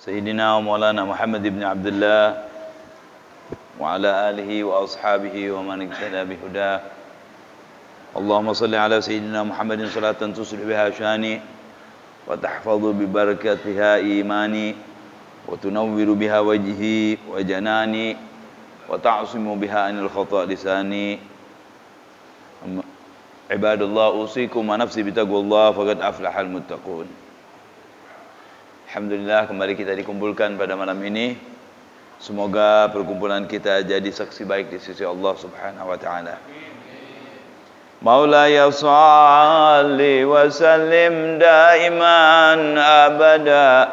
سيدنا ومولانا محمد بن عبد الله وعلى آله وأصحابه ومن اهتدى بهداه. اللهم صل على سيدنا محمد صلاة تصلح بها شاني وتحفظ ببركتها إيماني وتنور بها وجهي وجناني وتعصم بها عن الخطأ لساني. عباد الله أوصيكم ونفسي بتقوى الله فقد أفلح المتقون. Alhamdulillah, kembali kita dikumpulkan pada malam ini. Semoga perkumpulan kita jadi saksi baik di sisi Allah Subhanahu wa taala. Maulaya shalli wa sallim daiman abada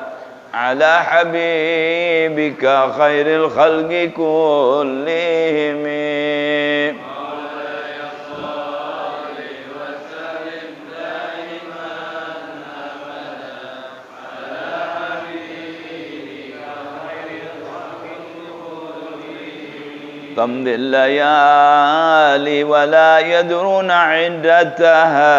ala habibika khairil khalqi kullihim. تمضي الليالي ولا يدرون عدتها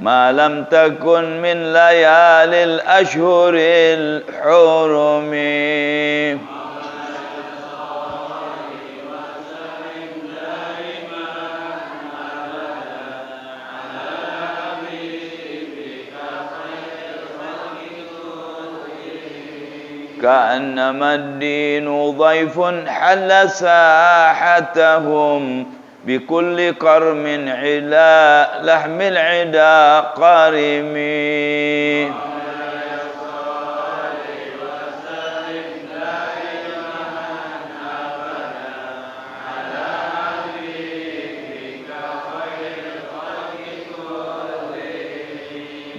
ما لم تكن من ليالي الأشهر الحرم. كأنما الدين ضيف حل ساحتهم بكل قرم علا لحم العدا قارم.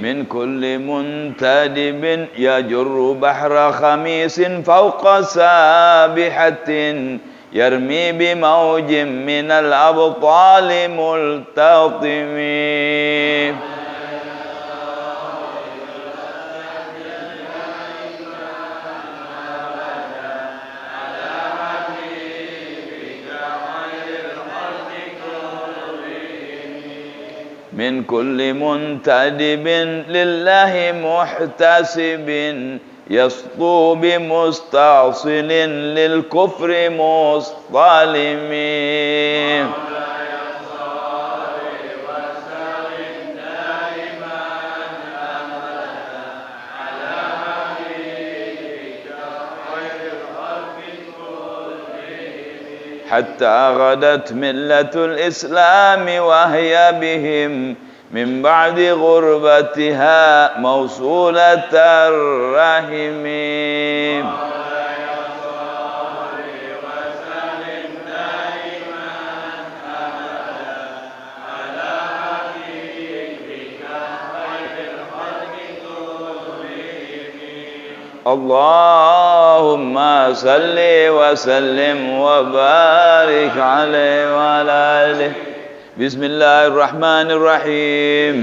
من كل منتدب يجر بحر خميس فوق سابحة يرمي بموج من الأبطال ملتطم. من كل منتدب لله محتسب يسطو بمستعصل للكفر مصطلم. حتى غدت ملة الإسلام وهي بهم من بعد غربتها موصولة الرحم. اللهم صل وسلم وبارك عليه وعلى آله. بسم الله الرحمن الرحيم.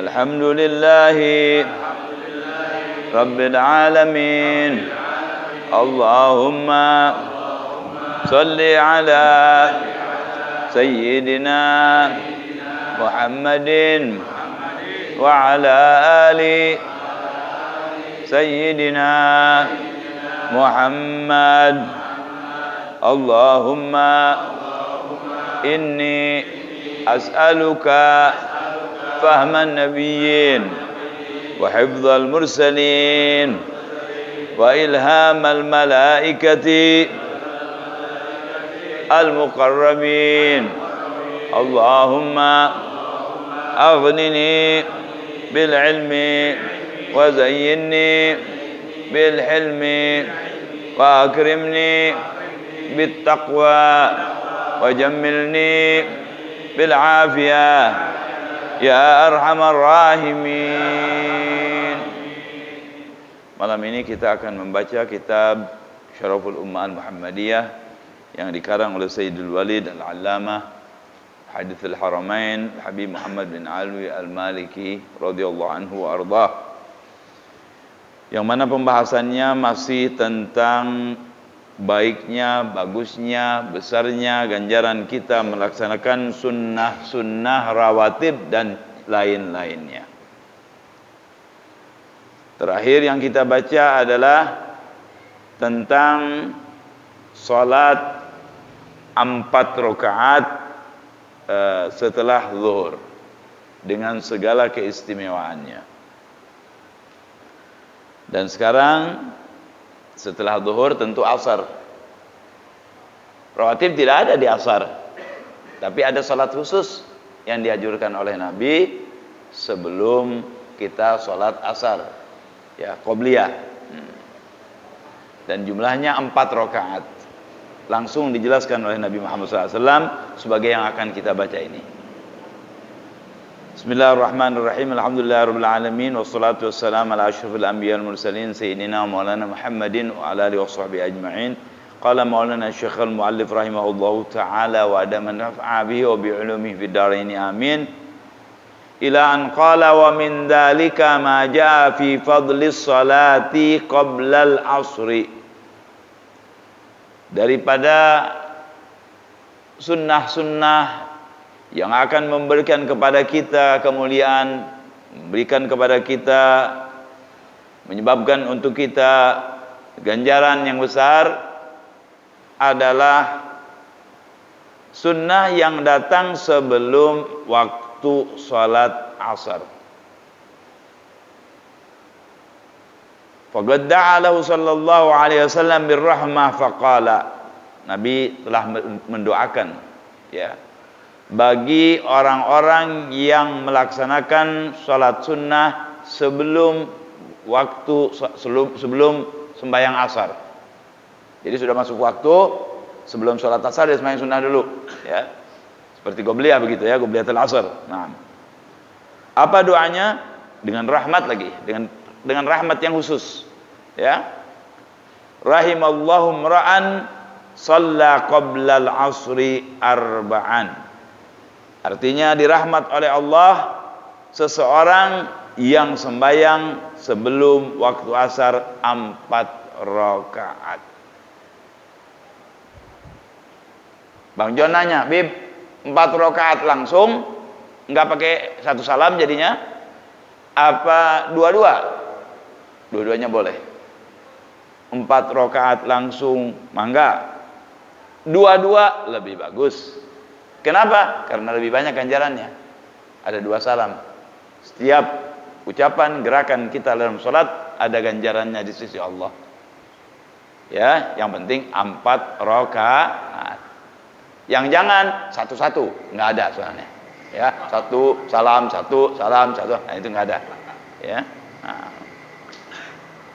الحمد لله رب العالمين. اللهم صل على سيدنا محمد وعلى آله سيدنا محمد. اللهم إني أسألك فهم النبيين وحفظ المرسلين وإلهام الملائكة المقربين. اللهم أغنني بالعلم وزينني بالحلم وأكرمني بالتقوى وجملني بالعافية يا أرحم الراحمين. Malam ini kita akan membaca kitab Syaraful Ummah Al-Muhammadiyah yang dikarang oleh Sayyidul Walid Al-Allamah Hadithul Haramain Habib Muhammad bin Alwi Al-Maliki radhiyallahu anhu wa ardhah, yang mana pembahasannya masih tentang baiknya, bagusnya, besarnya ganjaran kita melaksanakan sunnah-sunnah rawatib dan lain-lainnya. Terakhir yang kita baca adalah tentang salat 4 rakaat setelah zuhur dengan segala keistimewaannya. Dan sekarang setelah zuhur tentu asar. Rawatib tidak ada di asar, tapi ada salat khusus yang dianjurkan oleh Nabi sebelum kita salat asar, ya, qobliyah. Dan jumlahnya 4 rakaat. Langsung dijelaskan oleh Nabi Muhammad SAW sebagai yang akan kita baca ini. Bismillahirrahmanirrahim. Alhamdulillahirabbil alamin wassalatu wassalamu ala asyrafil anbiya'i wal mursalin sayyidina maulana Muhammadin wa ala alihi washabbihi ajma'in. Qala maulana Syekh al-Muallif rahimahullahu taala wa adama naf'a bihi wa bi ulumihi fid dharain amin. Ila an qala wa min dzalika ma jaa fi fadlis salati qabla al-'asri. Daripada sunnah-sunnah yang akan memberikan kepada kita kemuliaan, memberikan kepada kita, menyebabkan untuk kita ganjaran yang besar, adalah sunnah yang datang sebelum waktu salat asar. Faqad da'a lahu sallallahu alaihi wasallam birrahmah faqala. Nabi telah mendoakan, ya, bagi orang-orang yang melaksanakan salat sunnah sebelum waktu, sebelum sembahyang asar. Jadi sudah masuk waktu, sebelum salat asar dia sembahyang sunnah dulu, ya. Seperti qobliyah begitu, ya, qobliyatul asar. Nah, apa doanya? Dengan rahmat lagi, dengan rahmat yang khusus, ya. Rahimallahu mra'an shalla qablal asri arba'an. Artinya dirahmat oleh Allah seseorang yang sembahyang sebelum waktu asar 4 rakaat. Bang John nanya, Bib, 4 rakaat langsung, enggak pakai satu salam jadinya? Apa dua-dua? Dua-duanya boleh. 4 rakaat langsung, mangga. Dua-dua lebih bagus. Kenapa? Karena lebih banyak ganjarannya. Ada 2 salam. Setiap ucapan, gerakan kita dalam salat ada ganjarannya di sisi Allah. Ya, yang penting 4 rakaat. Yang jangan satu-satu, nggak ada soalnya. Ya, satu salam, satu. Nah, itu nggak ada. Ya.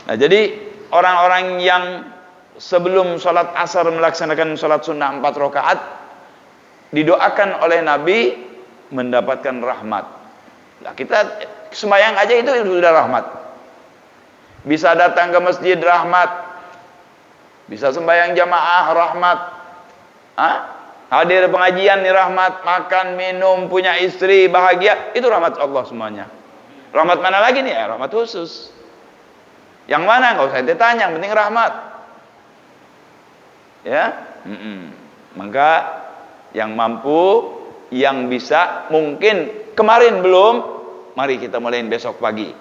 Nah, jadi orang-orang yang sebelum sholat asar melaksanakan sholat sunnah 4 rakaat didoakan oleh Nabi mendapatkan rahmat. Nah, kita sembahyang aja itu sudah rahmat. Bisa datang ke masjid rahmat, bisa sembahyang jamaah rahmat, hadir pengajian nih rahmat, makan minum punya istri bahagia, itu rahmat Allah semuanya. Rahmat mana lagi nih? Ya, rahmat khusus. Yang mana? Nggak usah ditanya, yang penting rahmat. Ya, maka yang mampu, yang bisa, mungkin kemarin belum, mari kita mulai besok pagi.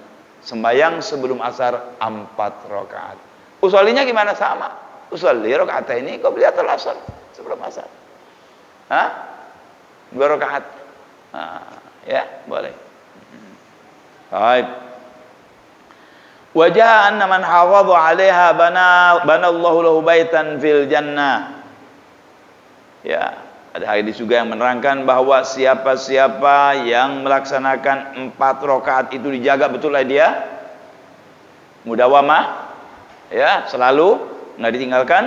Sembayang sebelum asar 4 rakaat. Usollinya gimana? Sama. Usolli rakaat ini qobliyatul asar sebelum asar. 2 rakaat. Ya, boleh. Baik. Wajah anna man hafadha 'alaiha banallahu lahu baitan fil jannah. Ya, ada hadis juga yang menerangkan bahwa siapa-siapa yang melaksanakan 4 rakaat itu dijaga betul oleh dia, mudawamah, ya, selalu enggak ditinggalkan,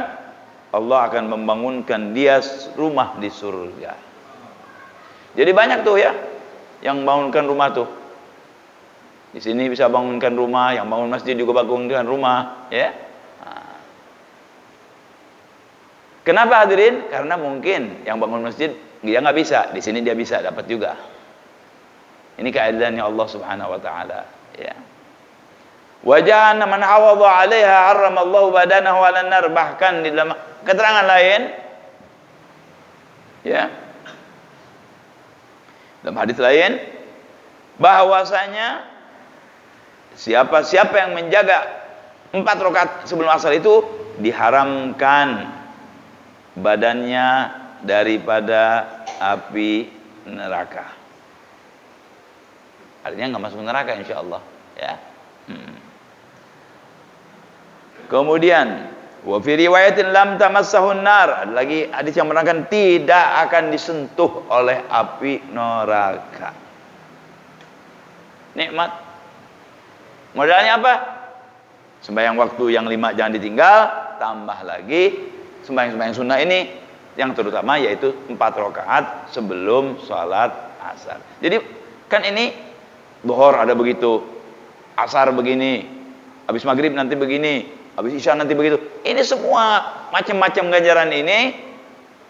Allah akan membangunkan dia rumah di surga. Jadi banyak tuh, ya, yang bangunkan rumah tuh. Di sini bisa bangunkan rumah, yang bangun masjid juga bangunkan rumah, ya. Kenapa hadirin? Karena mungkin yang bangun masjid dia nggak bisa, di sini dia bisa dapat juga. Ini keadilannya Allah Subhanahu wa taala, ya. Wajah man hawadha 'alaiha harramallahu badanahu 'alan nar. Bahkan di dalam keterangan lain, ya, dalam hadis lain bahwasanya Siapa yang menjaga 4 rakaat sebelum asar itu diharamkan badannya daripada api neraka. Artinya nggak masuk neraka insyaallah, ya. Kemudian wa fi riwayatin lam tamassahun nar, ada lagi hadis yang menerangkan tidak akan disentuh oleh api neraka. Nikmat. Modalnya apa? Sembahyang waktu yang 5 jangan ditinggal, tambah lagi sembahyang sunnah ini yang terutama yaitu 4 rakaat sebelum sholat asar. Jadi kan ini Zuhur ada begitu, asar begini, habis maghrib nanti begini, habis isya nanti begitu. Ini semua macam-macam ganjaran ini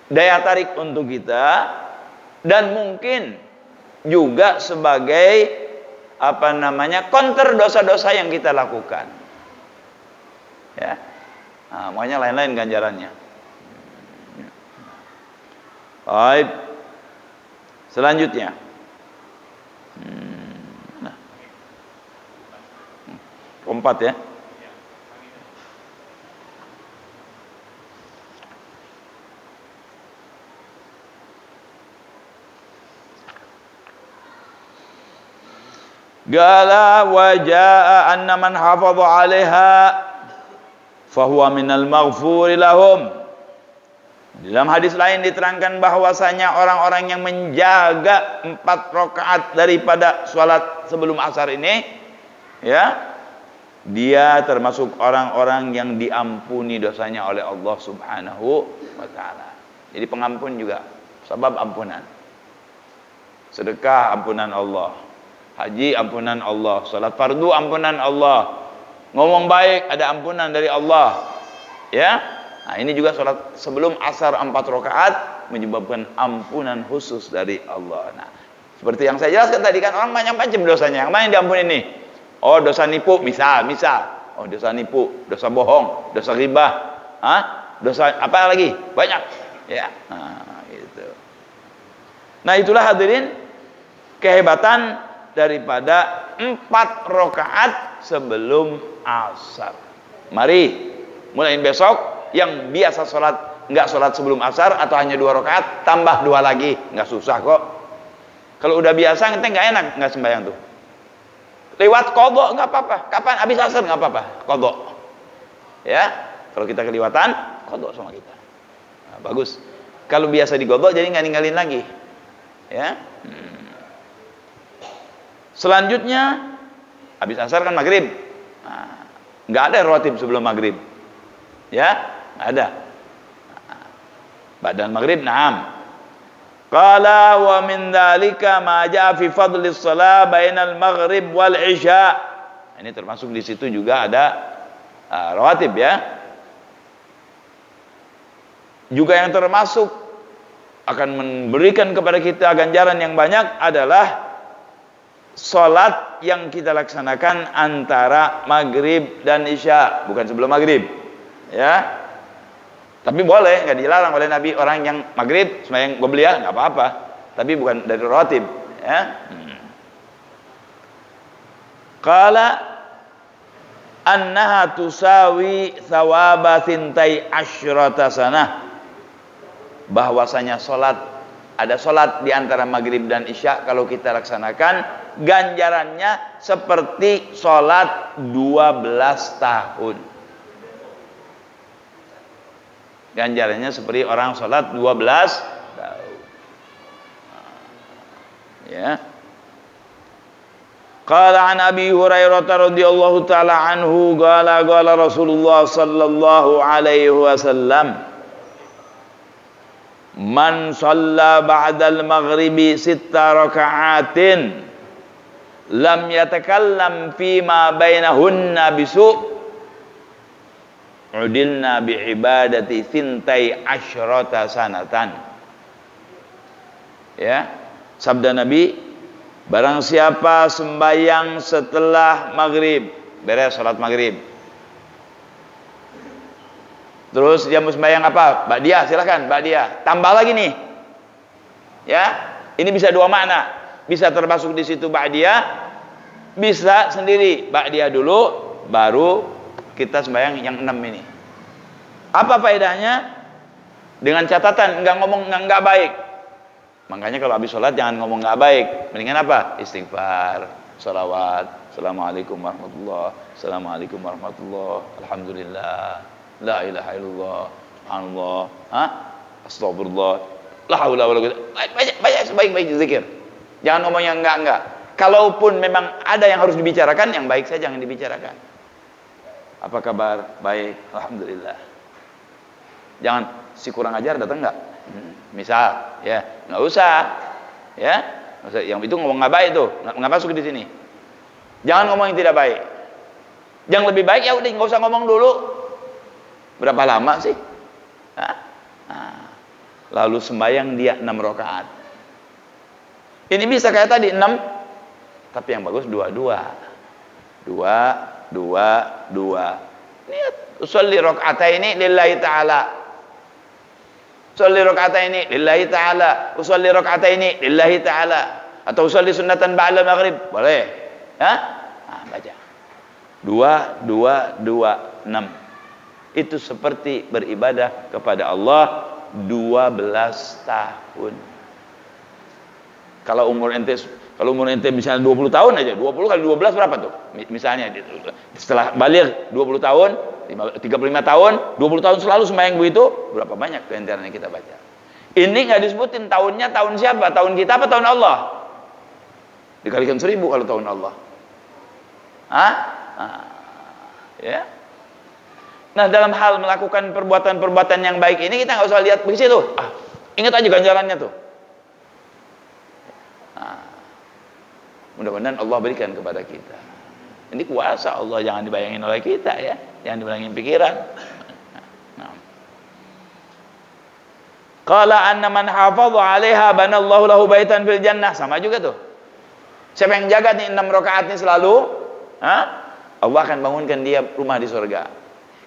daya tarik untuk kita, dan mungkin juga sebagai counter dosa-dosa yang kita lakukan. Ya. Nah, makanya lain-lain ganjarannya. Baik. Selanjutnya. Keempat ya. Qala wa jaa anna man hafadha 'alaiha fahuwa minal maghfuri lahum. Dalam hadis lain diterangkan bahwasanya orang-orang yang menjaga 4 rakaat daripada salat sebelum asar ini, ya, dia termasuk orang-orang yang diampuni dosanya oleh Allah Subhanahu wa taala. Jadi pengampun juga, sebab ampunan. Sedekah ampunan Allah, haji ampunan Allah, salat fardu ampunan Allah, ngomong baik ada ampunan dari Allah. Ya. Nah, ini juga salat sebelum asar 4 rakaat menyebabkan ampunan khusus dari Allah. Nah, seperti yang saya jelaskan tadi kan, orang macam-macam dosanya. Yang mana yang diampuni nih? Oh, dosa nipu, misal. Oh, dosa nipu, dosa bohong, dosa ghibah, dosa apa lagi? Banyak. Ya. Nah, gitu. Nah, itulah hadirin kehebatan daripada 4 rakaat sebelum asar. Mari mulai besok yang biasa nggak sholat sebelum asar atau hanya 2 rakaat, tambah 2 lagi, nggak susah kok. Kalau udah biasa ente nggak enak nggak sembahyang tuh. Lewat kodok nggak apa-apa, kapan habis asar nggak apa-apa, kodok. Ya, kalau kita kelewatan kodok sama kita. Nah, bagus. Kalau biasa digodok jadi nggak ninggalin lagi. Ya. Selanjutnya habis asar kan maghrib. Nah, nggak ada rawatib sebelum maghrib. Ya, nggak ada. Ba'dal maghrib, na'am. Qala wa min dzalika ma jaa fi fadlis shalah bainal maghrib wal isya. Ini termasuk di situ juga ada rawatib ya. Juga yang termasuk akan memberikan kepada kita ganjaran yang banyak adalah salat yang kita laksanakan antara maghrib dan isya, bukan sebelum maghrib. Ya. Tapi boleh, nggak dilarang oleh Nabi orang yang maghrib sembahyang qobliyah nggak apa-apa, tapi bukan dari rawatib, ya. Qala annaha tusawi thawaba thintai asyrata sanah, bahwasanya ada salat di antara maghrib dan isya kalau kita laksanakan ganjarannya seperti salat 12 tahun. Ganjarannya seperti orang sholat 12 tahun. Ya. Qala an Abi Hurairah radhiyallahu taala anhu qala Rasulullah sallallahu alaihi wasallam, man shalla ba'dal maghribi 6 raka'atin lam yatakallam fima bainahunna bisu' udilna bi'ibadati thintai asyrata sanatan. Ya, sabda Nabi, barang siapa sembahyang setelah maghrib, beres salat maghrib, terus dia mau sembahyang apa? Ba'diyah, silakan ba'diyah. Tambah lagi nih. Ya, ini bisa 2 makna. Bisa termasuk di situ ba'diyah, Bisa sendiri, ba'diyah dulu, baru kita sembahyang yang 6 ini. Apa faedahnya? Dengan catatan nggak ngomong nggak baik. Makanya kalau habis sholat jangan ngomong nggak baik. Mendingan apa? Istighfar, sholawat, assalamualaikum warahmatullah, assalamualaikum warahmatullah, alhamdulillah, la ilaha illallah, subhanallah, astagfirullah, la haula wala quwwata. Banyak sebaik-baik zikir. Jangan ngomong yang enggak. Kalaupun memang ada yang harus dibicarakan, yang baik saja jangan dibicarakan. Apa kabar? Baik, alhamdulillah. Jangan si kurang ajar datang enggak? Misal, ya, enggak usah. Ya, yang itu ngomong enggak baik tuh, enggak masuk di sini. Jangan ngomong yang tidak baik. Yang lebih baik ya udah enggak usah ngomong dulu. Berapa lama sih? Lalu sembahyang dia 6 rakaat. Ini bisa kayak tadi 6, tapi yang bagus 2-2. 2-2-2. Lihat, usolli raka'ataini lillahi ta'ala. Usolli raka'ataini lillahi ta'ala. Usolli raka'ataini lillahi ta'ala. Atau usolli sunnatan ba'da maghrib. Boleh. Ya? Baca. 2-2-2-6. Itu seperti beribadah kepada Allah 12 tahun. Kalau umur ente misalnya 20 tahun aja, 20 kali 12 berapa tuh? Misalnya setelah balik 20 tahun, 35 tahun, 20 tahun selalu sembahyang begitu, berapa banyak tuh yang kita baca. Ini nggak disebutin tahunnya tahun siapa? Tahun kita apa tahun Allah? Dikalikan 1000 kalau tahun Allah. Ya. Nah, dalam hal melakukan perbuatan-perbuatan yang baik ini kita nggak usah lihat begitu. Ingat aja ganjarannya tuh. Mudah-mudahan Allah berikan kepada kita. Ini kuasa Allah, jangan dibayangin oleh kita ya, jangan dibayangin pikiran. Qala anna man hafadha 'alaiha banallahu lahu baitan fil jannah. Sama juga tuh. Siapa yang jaga nih 6 rakaat ini selalu, Allah akan bangunkan dia rumah di surga.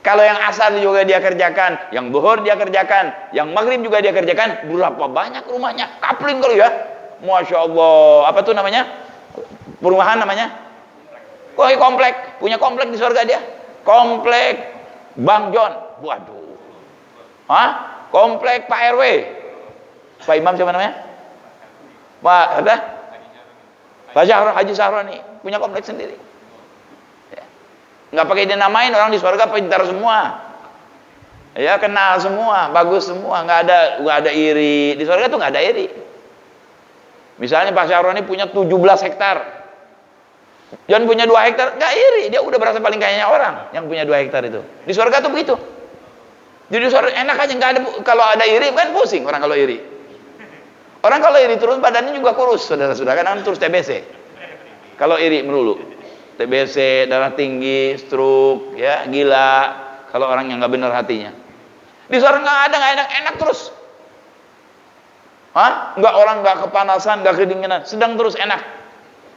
Kalau yang asar juga dia kerjakan, yang zuhur dia kerjakan, yang maghrib juga dia kerjakan, berapa banyak rumahnya? Kapling kali ya. Masya Allah. Apa tuh namanya? Perumahan namanya? Komplek. Punya komplek di surga dia. Komplek Bang John. Waduh. Komplek Pak RW. Pak Imam siapa namanya? Pak Haji Sahroni. Punya komplek sendiri. Ya. Nggak pakai dinamain, orang di surga pintar semua. Ya, kenal semua, bagus semua, nggak ada iri. Di surga tuh nggak ada iri. Misalnya Pak Syahroni punya 17 hektar. John punya 2 hektar, nggak iri, dia udah berasa paling kayanya orang yang punya 2 hektar itu. Di surga tuh begitu. Jadi surga enak aja, nggak ada. Kalau ada iri kan pusing orang kalau iri. Orang kalau iri terus badannya juga kurus, saudara-saudara, kan terus TBC. Kalau iri melulu, TBC, darah tinggi, stroke, ya, gila. Kalau orang yang nggak benar hatinya. Di surga nggak ada, nggak enak terus. Nggak, orang nggak kepanasan, nggak kedinginan, sedang terus enak.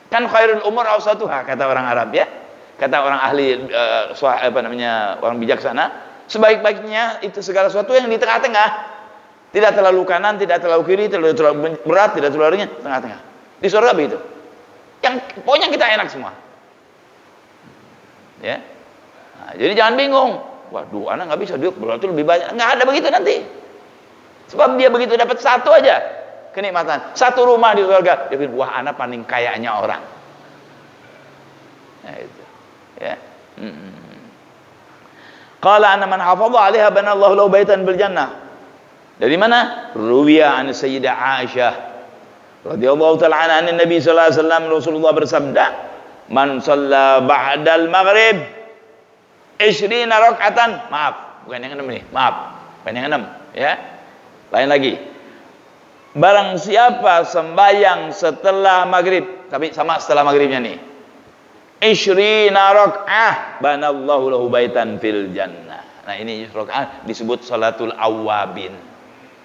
Kan khairul umur awsatuha, kata orang Arab ya, kata orang ahli orang bijaksana, sebaik-baiknya itu segala sesuatu yang di tengah-tengah, tidak terlalu kanan, tidak terlalu kiri, tidak terlalu berat, tidak terlalu ringan, tengah-tengah. Di surga begitu. Yang pokoknya kita enak semua. Ya. Jadi jangan bingung. Waduh, anak nggak bisa duduk, berarti lebih banyak. Nggak ada begitu nanti. Sebab dia begitu dapat satu aja kenikmatan, satu rumah di surga, dia bilang, wah, anak paling kayanya orang. Nah, itu. Ya. Qala anna man hafadha 'alaiha banallahu lahu baitan bil jannah. Dari mana? Ruwiya an Sayyidah Aisyah radhiyallahu ta'ala anha, Nabi sallallahu alaihi wasallam, Rasulullah bersabda, man shalla ba'dal maghrib 20 rakaatan. Maaf, bukan yang 6 nih. Maaf, bukan yang 6, ya. Lain lagi. Barang siapa sembahyang setelah maghrib, tapi sama setelah maghribnya nih, 20 rakaat, banallahu lahu baitan fil jannah. Nah, ini rakaat disebut salatul awwabin.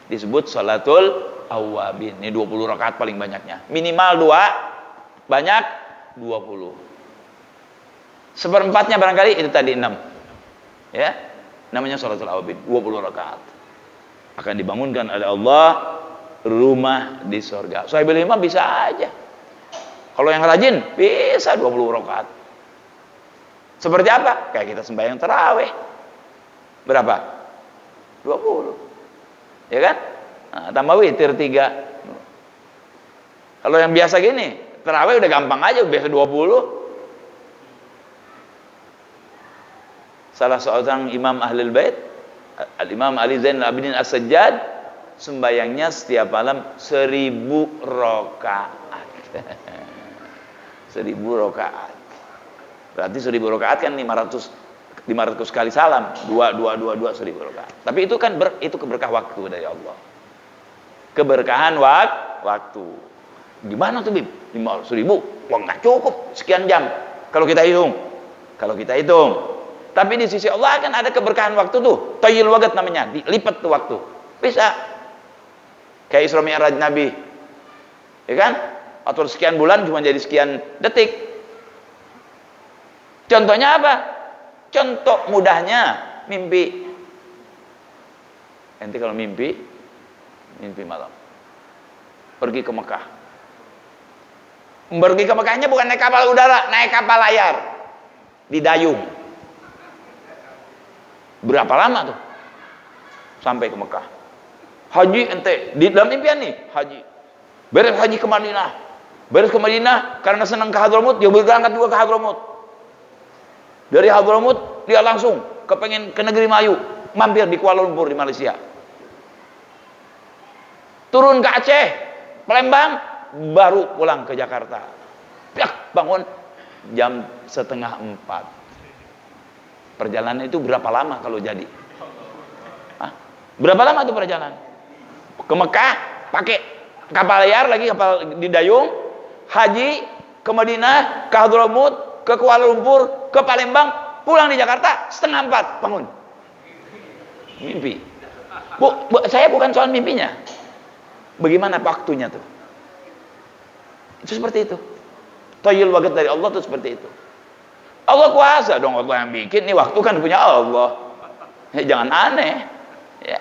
Disebut salatul awwabin. Ini 20 rakaat paling banyaknya. Minimal 2, banyak 20. Seperempatnya barangkali itu tadi 6. Ya. Namanya salatul awwabin, 20 rakaat. Akan dibangunkan oleh Allah rumah di surga. Sahibul himam bisa aja. Kalau yang rajin bisa 20 rakaat. Seperti apa? Kayak kita sembahyang tarawih. Berapa? 20. Ya kan? Nah, tambah witir 3. Kalau yang biasa gini, tarawih udah gampang aja, biasa 20. Salah seorang imam Ahlul Bait, Al-Imam Ali Zainal Abidin As-Sajjad, sembayangnya setiap malam 1000 rakaat. 1000 rakaat. Berarti 1000 rakaat kan 500 kali salam. 2 1000 rakaat. Tapi itu kan itu keberkah waktu dari Allah. Keberkahan waktu. Gimana tuh, Bib? 500.000? Wah, nggak cukup sekian jam. Kalau kita hitung. Tapi di sisi Allah kan ada keberkahan waktu tuh. Tayyil wagat namanya. Dilipat tuh waktu. Bisa. Kayak Isra Mi'raj Nabi. Ya kan? Atau sekian bulan cuma jadi sekian detik. Contohnya apa? Contoh mudahnya mimpi. Nanti kalau mimpi malam. Pergi ke Mekah. Pergi ke Mekahnya bukan naik kapal udara, naik kapal layar. Di dayung. Berapa lama tuh? Sampai ke Mekah. Haji ente, di dalam impian nih, haji. Beres haji ke Madinah. Beres ke Madinah karena senang ke Hadramut, dia berangkat juga ke Hadramut. Dari Hadramut dia langsung kepengen ke negeri Melayu, mampir di Kuala Lumpur di Malaysia. Turun ke Aceh, Palembang, baru pulang ke Jakarta. Piak, bangun jam 3:30. Perjalanan itu berapa lama kalau jadi? Hah? Berapa lama itu perjalanan? Ke Mekah pakai kapal layar lagi, kapal di dayung, haji ke Madinah, ke Hadramut, ke Kuala Lumpur, ke Palembang, pulang di Jakarta 3:30 bangun. Mimpi. Saya bukan soal mimpinya. Bagaimana waktunya tuh? Itu seperti itu. Tayyil wagat dari Allah tuh seperti itu. Allah kuasa dong, Allah yang bikin. Ini waktu kan punya Allah. Jangan aneh. Ya.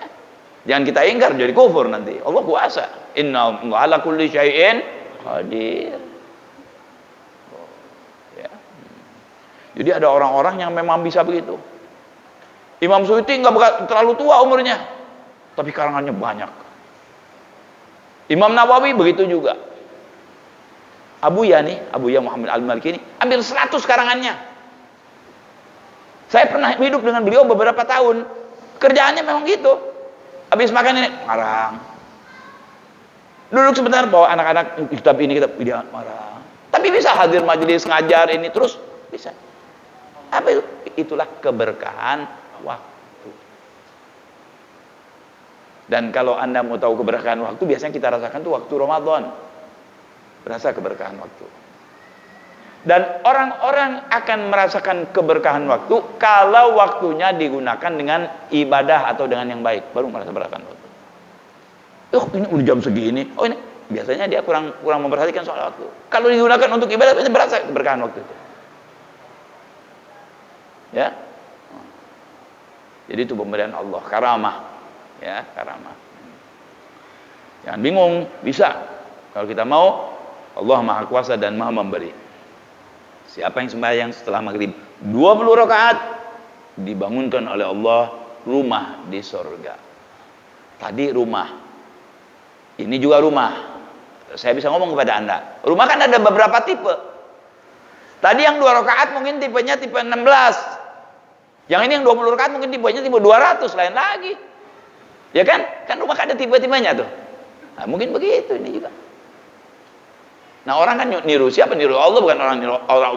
Jangan kita ingkar jadi kufur nanti. Allah kuasa. Inna Allah ala kulli syai'in qadir. Jadi ada orang-orang yang memang bisa begitu. Imam Suyuti nggak terlalu tua umurnya, tapi karangannya banyak. Imam Nawawi begitu juga. Abuya Muhammad Al-Maliki ini ambil 100 karangannya. Saya pernah hidup dengan beliau beberapa tahun. Kerjaannya memang gitu. Habis makan ini ngarang. Duduk sebentar bawa anak-anak kitab ini dia marah. Tapi bisa hadir majelis ngajar ini terus bisa. Apa itu? Itulah keberkahan waktu. Dan kalau Anda mau tahu keberkahan waktu, biasanya kita rasakan tuh waktu Ramadan. Berasa keberkahan waktu. Dan orang-orang akan merasakan keberkahan waktu kalau waktunya digunakan dengan ibadah atau dengan yang baik, baru merasa keberkahan waktu. Oh, ini udah jam segini. Oh, ini biasanya dia kurang memperhatikan soal waktu. Kalau digunakan untuk ibadah, biasanya berasa keberkahan waktu itu. Ya. Jadi itu pemberian Allah, karamah. Ya, karamah. Jangan bingung, bisa. Kalau kita mau, Allah Maha Kuasa dan Maha Memberi. Siapa yang sembahyang setelah maghrib 20 rakaat, dibangunkan oleh Allah rumah di surga. Tadi rumah. Ini juga rumah. Saya bisa ngomong kepada Anda. Rumah kan ada beberapa tipe. Tadi yang 2 rakaat mungkin tipenya tipe 16. Yang ini yang 20 rakaat mungkin tipenya tipe 200, lain lagi. Ya kan? Kan rumah kan ada tipe-tipenya tuh. Nah, mungkin begitu ini juga. Nah, orang kan niru siapa? Niru Allah, bukan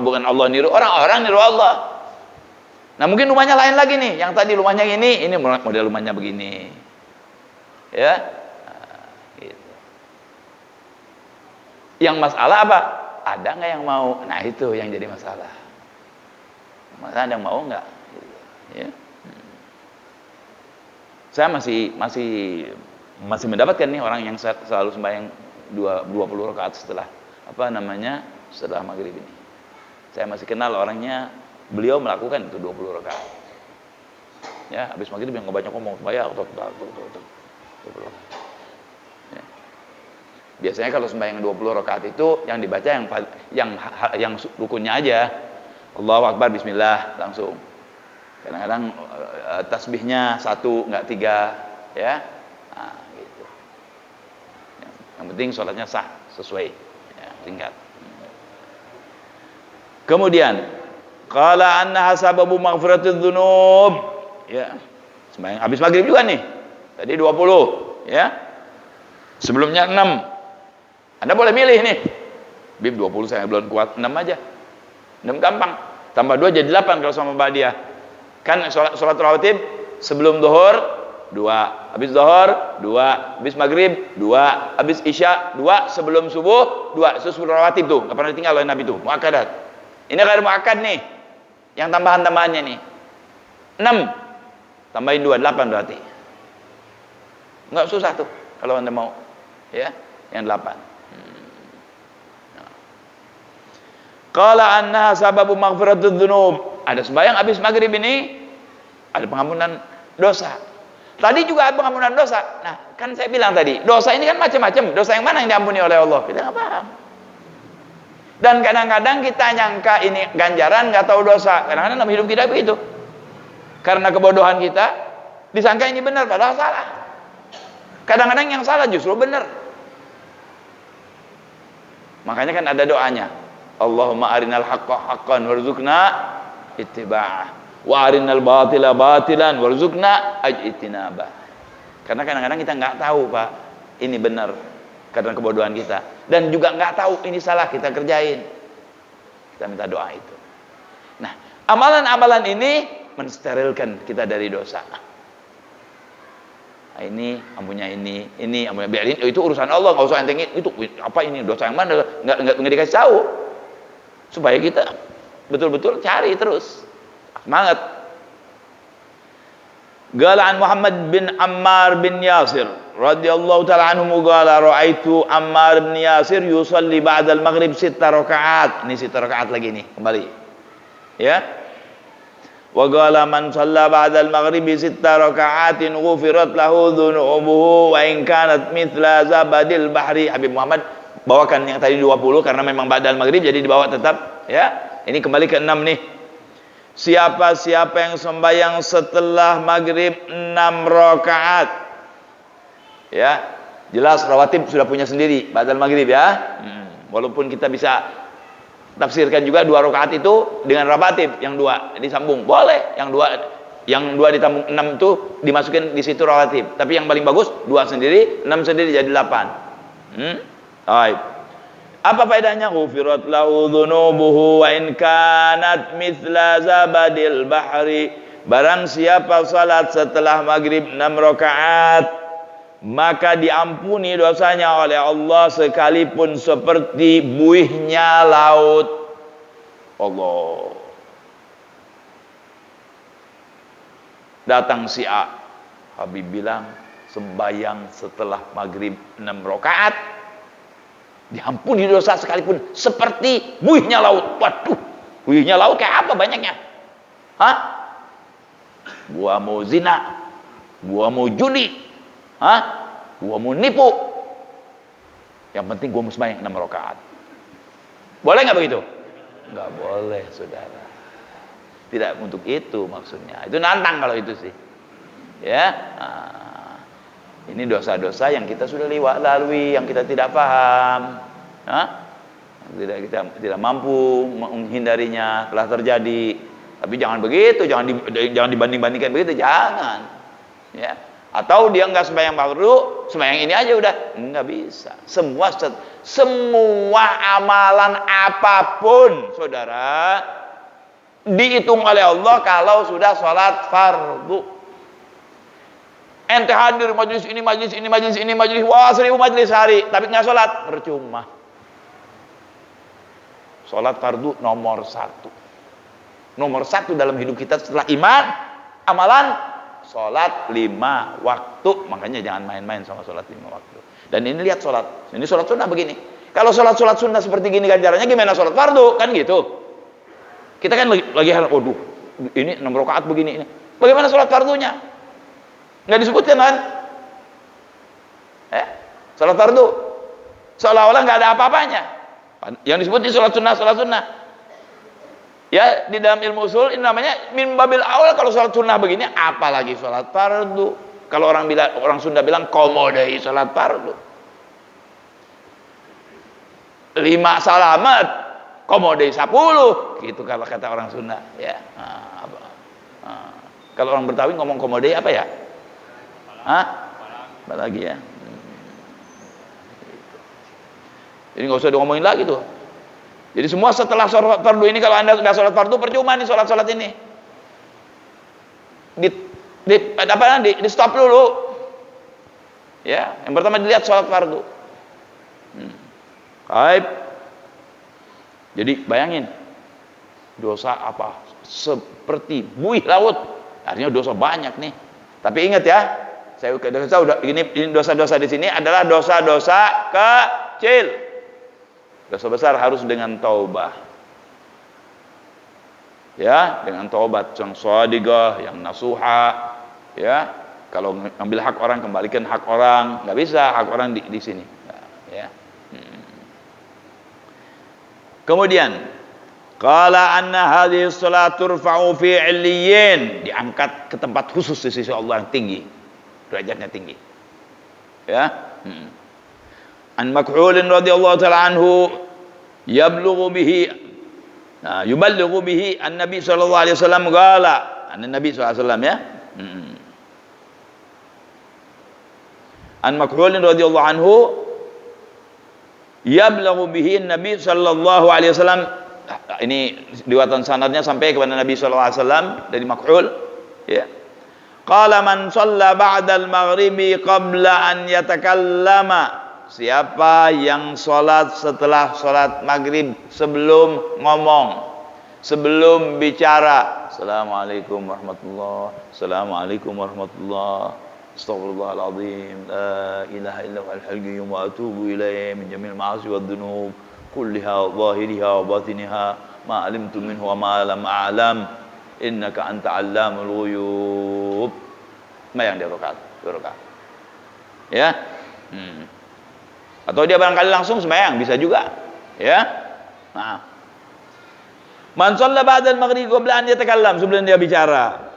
bukan Allah niru orang niru Allah. Nah, mungkin rumahnya lain lagi nih. Yang tadi rumahnya ini model rumahnya begini. Ya. Nah, gitu. Yang masalah apa? Ada nggak yang mau? Nah, itu yang jadi masalah. Masa ada yang mau nggak? Ya. Saya masih mendapatkan nih orang yang selalu sembahyang 20 rakaat setelah setelah maghrib ini. Saya masih kenal orangnya, beliau melakukan itu 20 rakaat. Ya, habis maghrib yang banyak ngomong sembahyang. Ya. Biasanya kalau sembahyang 20 rakaat itu yang dibaca yang rukunnya aja. Allahu Akbar, bismillah, langsung. Kadang-kadang tasbihnya 1 enggak 3, ya. Nah, gitu. Yang penting sholatnya sah, sesuai, ya, tingkat. Kemudian qala annaha sababu maghfiratidz dzunub, ya. Sembahyang habis maghrib juga nih. Tadi 20, ya. Sebelumnya 6. Anda boleh milih nih. Bib 20 saya belum kuat, 6 aja. 6 gampang. Tambah 2 jadi 8 kalau sama ba'diyah. Kan sholat rawatib sebelum zuhur 2, habis zuhur 2, habis maghrib 2, habis isya 2, sebelum subuh 2. Itu sebelum rawatib tuh, enggak pernah ditinggal oleh Nabi tuh. Muakkadat. Ini ghair muakkad nih. Yang tambahan-tambahannya nih. 6 tambahin 2, 8 berarti. Enggak susah tuh kalau Anda mau. Ya, yang 8. Qala annaha sababu maghfiratidz dzunub. Ada sembahyang habis maghrib ini ada pengampunan dosa. Tadi juga ada pengampunan dosa. Nah, kan saya bilang tadi, dosa ini kan macam-macam. Dosa yang mana yang diampuni oleh Allah? Kita nggak paham. Dan kadang-kadang kita nyangka ini ganjaran, nggak tahu dosa. Kadang-kadang dalam hidup kita begitu. Karena kebodohan kita, disangka ini benar padahal salah. Kadang-kadang yang salah justru benar. Makanya kan ada doanya. Allahumma arinal haqqa haqqan warzuqna ittiba'ah wa arinal batila batilan warzuqna ijtinabah. Karena kadang-kadang kita nggak tahu, Pak, ini benar karena kebodohan kita, dan juga nggak tahu ini salah, kita kerjain. Kita minta doa itu. Nah, amalan-amalan ini mensterilkan kita dari dosa. Nah, ini ampunya ini ampunya, biarin itu urusan Allah, nggak usah entengin itu apa ini dosa yang mana, nggak dikasih tahu. Supaya kita betul-betul cari terus semangat. Qala an Muhammad bin Ammar bin Yasir radhiyallahu ta'ala anhu qala ra'aitu Ammar bin Yasir yusalli ba'da al-maghrib 6 rakaat. Ini 6 rakaat lagi nih, kembali. Ya. Wa qala man shalla ba'da al-maghrib 6 raka'atin ghufirat lahu dhunubuhu wa in kanat mithla zabadil bahri. Habib Muhammad bawakan yang tadi 20 karena memang ba'dal maghrib jadi dibawa tetap, ya. Ini kembali ke 6 nih. Siapa yang sembahyang setelah maghrib 6 rakaat, ya, jelas rawatib sudah punya sendiri ba'dal maghrib, ya. Walaupun kita bisa tafsirkan juga 2 rakaat itu dengan rawatib yang 2 disambung, boleh. Yang 2 ditambung 6 itu dimasukin di situ rawatib. Tapi yang paling bagus 2 sendiri, 6 sendiri jadi 8. Baik. Apa faedahnya? Ghufirat lahu dzunubuhu wa in kanat mithla zabadil bahri. Barang siapa salat setelah maghrib 6 rakaat, maka diampuni dosanya oleh Allah sekalipun seperti buihnya laut. Allah. Datang si A, Habib bilang sembahyang setelah maghrib 6 rakaat diampuni dosa sekalipun seperti buihnya laut. Waduh, buihnya laut kayak apa banyaknya? Hah? Gua mau zina, gua mau judi, gua mau nipu. Yang penting gua mau sembahyang 6 rakaat. Boleh nggak begitu? Nggak boleh, saudara. Tidak untuk itu maksudnya. Itu nantang kalau itu sih. Ya. Ini dosa-dosa yang kita sudah lalui, yang kita tidak paham, kita tidak mampu menghindarinya, telah terjadi. Tapi jangan begitu, jangan dibanding-bandingkan begitu, jangan. Ya. Atau dia enggak sembahyang fardu, sembahyang ini aja udah, enggak bisa. Semua amalan apapun, saudara, dihitung oleh Allah kalau sudah sholat fardu. Ente hadir majelis ini, wah 1000 majelis hari, tapi nggak sholat, percuma. Sholat fardu nomor 1. Nomor 1 dalam hidup kita setelah iman, amalan, sholat 5 waktu. Makanya jangan main-main sama sholat 5 waktu. Dan ini lihat sholat, ini sholat sunnah begini. Kalau sholat sunnah seperti gini ganjarannya, gimana sholat fardu? Kan gitu. Kita kan lagi waduh, ini 6 rakaat begini ini. Bagaimana sholat fardunya? Nggak disebutkan kan? Salat fardu Seolah-olah nggak ada apa-apanya. Yang disebut di sholat sunnah. Ya, di dalam ilmu usul ini namanya min babil awal kalau sholat sunnah begini, apalagi sholat fardu. Kalau orang Sunda bilang komodai sholat fardu. 5 salamat, komodai 10. Gitu kalau kata orang Sunda. Ya. Kalau orang Betawi ngomong komodai apa ya? Apa lagi ya? Jadi nggak usah diomongin lagi tuh. Jadi semua setelah sholat fardu ini, kalau anda sudah sholat fardu, percuma nih sholat ini. Di stop dulu. Ya, yang pertama dilihat sholat fardu. Baik. Jadi bayangin, dosa apa? Seperti buih laut. Artinya dosa banyak nih. Tapi ingat ya, ini dosa-dosa di sini adalah dosa-dosa kecil. Dosa besar harus dengan taubah. Ya, dengan taubat yang shadiqah, yang nasuha. Ya, kalau ambil hak orang, kembalikan hak orang. Nggak bisa hak orang di sini. Ya. Kemudian, qala anna hadhihi shalat turfa'u fi 'illiyyin, diangkat ke tempat khusus di sisi Allah yang tinggi. Derajatnya tinggi. Ya. An Makh'ul radhiyallahu ta'ala anhu yuballighu bihi an-nabi sallallahu alaihi wasallam qala, an-nabi sallallahu alaihi wasallam ya. An Makh'ul radhiyallahu anhu yuballighu bihi an-nabi sallallahu alaihi wasallam, ini riwayat sanadnya sampai kepada Nabi sallallahu alaihi wasallam dari Makh'ul, ya. Qala man shalla ba'da al-maghribi qabla an yatakallama, siapa yang sholat setelah sholat maghrib sebelum ngomong, sebelum bicara, Assalamualaikum warahmatullahi, Assalamualaikum warahmatullahi, Astaghfirullahaladzim, la ilaha illallah al-hayyum wa atubu ilaih min jamil ma'asi wa dhunub kulliha zahiriha wa batiniha ma alimtu minhu wa ma lam a'lam innaka anta allamul ghuyub. Yang dia rakaat, 2 rakaat. Ya. Atau dia barangkali langsung sembahyang, bisa juga. Ya. Nah. Man shalla ba'da al-maghrib qabla an yatakallam, sebelum dia bicara.